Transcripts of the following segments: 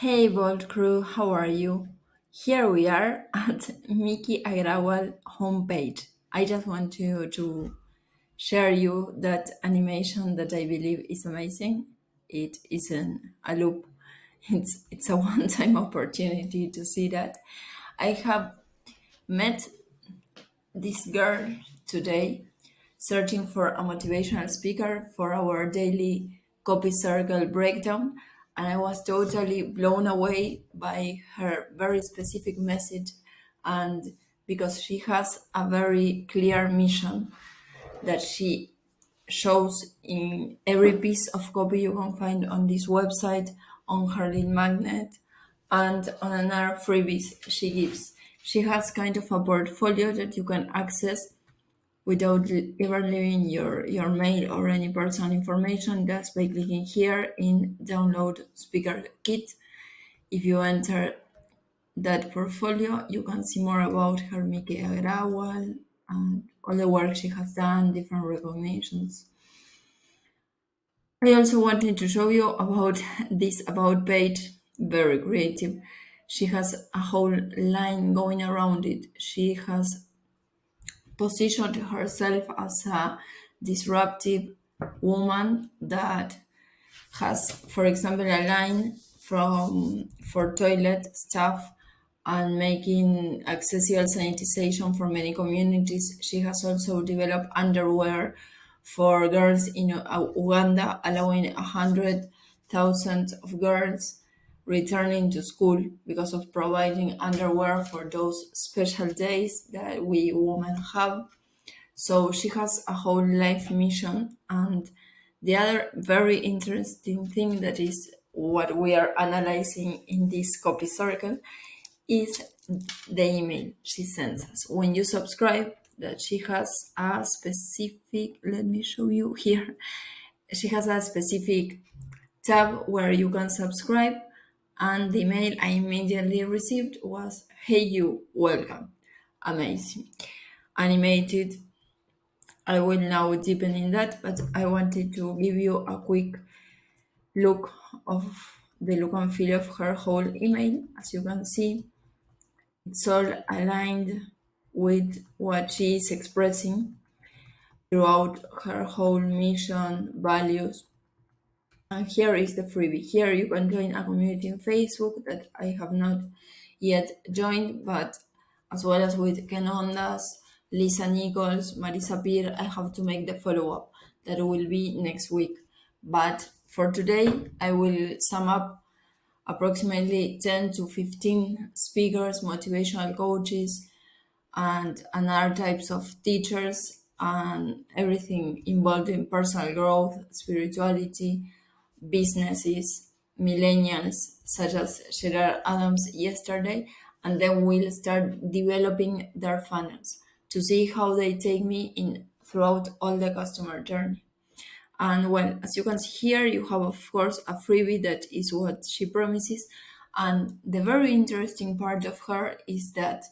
Hey Bold Crew, how are you? Here we are at Miki Agrawal homepage. I just want to share you that animation that I believe is amazing. It isn't a loop. It's a one-time opportunity to see that. I have met this girl today searching for a motivational speaker for our daily copy circle breakdown, and I was totally blown away by her very specific message. And because she has a very clear mission that she shows in every piece of copy you can find on this website, on her lead magnet, and on another freebies she gives. She has kind of a portfolio that you can access without ever leaving your mail or any personal information, just by clicking here in download speaker kit. If you enter that portfolio, you can see more about her Miki Agrawal and all the work she has done, different recognitions. I also wanted to show you about this about page, very creative. She has a whole line going around it. She has positioned herself as a disruptive woman that has, for example, a line from for toilet stuff and making accessible sanitization for many communities. She has also developed underwear for girls in Uganda, allowing 100,000 of girls returning to school because of providing underwear for those special days that we women have. So she has a whole life mission. And the other very interesting thing that is what we are analyzing in this copy circle is the email she sends us. When you subscribe, that she has a specific, let me show you here. She has a specific tab where you can subscribe, and the email I immediately received was, "Hey you, welcome." Amazing. Animated. I will now deepen in that, but I wanted to give you a quick look of the look and feel of her whole email. As you can see, it's all aligned with what she is expressing throughout her whole mission, values. And here is the freebie. Here you can join a community in Facebook that I have not yet joined, but as well as with Ken Ondas, Lisa Nichols, Marisa Peer, I have to make the follow up. That will be next week. But for today, I will sum up approximately 10 to 15 speakers, motivational coaches, and other types of teachers, and everything involved in personal growth, spirituality, businesses, millennials, such as Gerard Adams yesterday, and then we'll start developing their funnels to see how they take me in throughout all the customer journey. And well, as you can see here, you have, of course, a freebie that is what she promises. And the very interesting part of her is that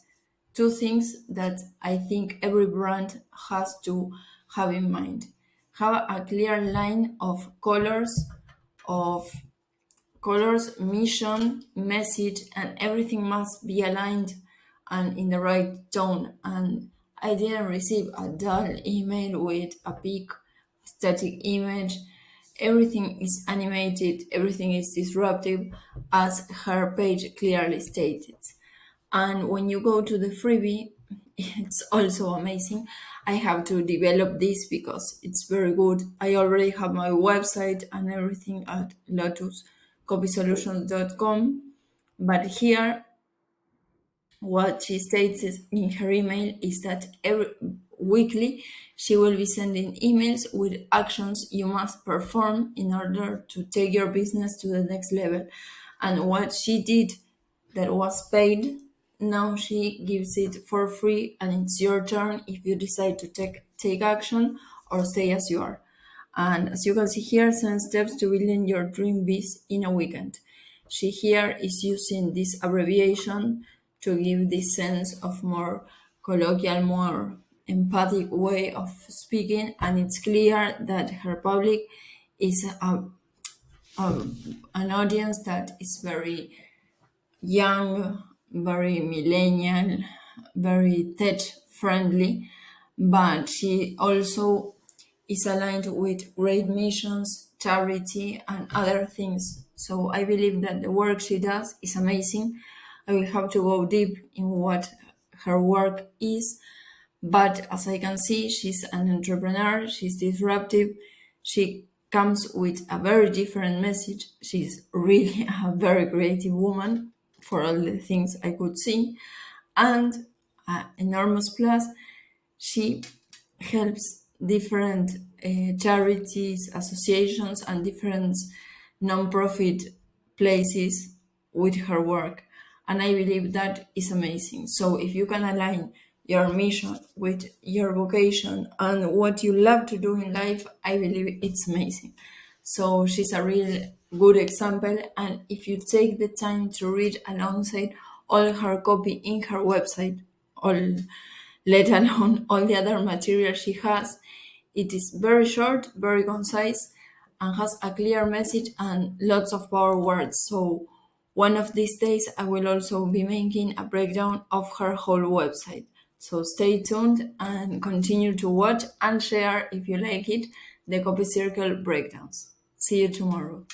two things that I think every brand has to have in mind: have a clear line of colors, mission, message, and everything must be aligned and in the right tone. And I didn't receive a dull email with a big static image. Everything is animated, everything is disruptive, as her page clearly stated. And when you go to the freebie, it's also amazing. I have to develop this because it's very good. I already have my website and everything at lotuscopysolutions.com. But here, what she states in her email is that every weekly she will be sending emails with actions you must perform in order to take your business to the next level. And what she did that was paid, now she gives it for free, and it's your turn if you decide to take action or stay as you are. And as you can see here, 7 steps to building your dream biz in a weekend. She here is using this abbreviation to give this sense of more colloquial, more empathic way of speaking, and it's clear that her public is an audience that is very young, very millennial, very tech friendly, but she also is aligned with great missions, charity, and other things. So I believe that the work she does is amazing. I will have to go deep in what her work is, but as I can see, she's an entrepreneur, she's disruptive, she comes with a very different message. She's really a very creative woman for all the things I could see. And enormous plus, she helps different charities, associations, and different non-profit places with her work. And I believe that is amazing. So if you can align your mission with your vocation and what you love to do in life, I believe it's amazing. So she's a real good example. And if you take the time to read alongside all her copy in her website, all let alone all the other material she has, it is very short, very concise, and has a clear message and lots of power words. So one of these days I will also be making a breakdown of her whole website. So stay tuned and continue to watch and share if you like it, the Copy Circle breakdowns. See you tomorrow.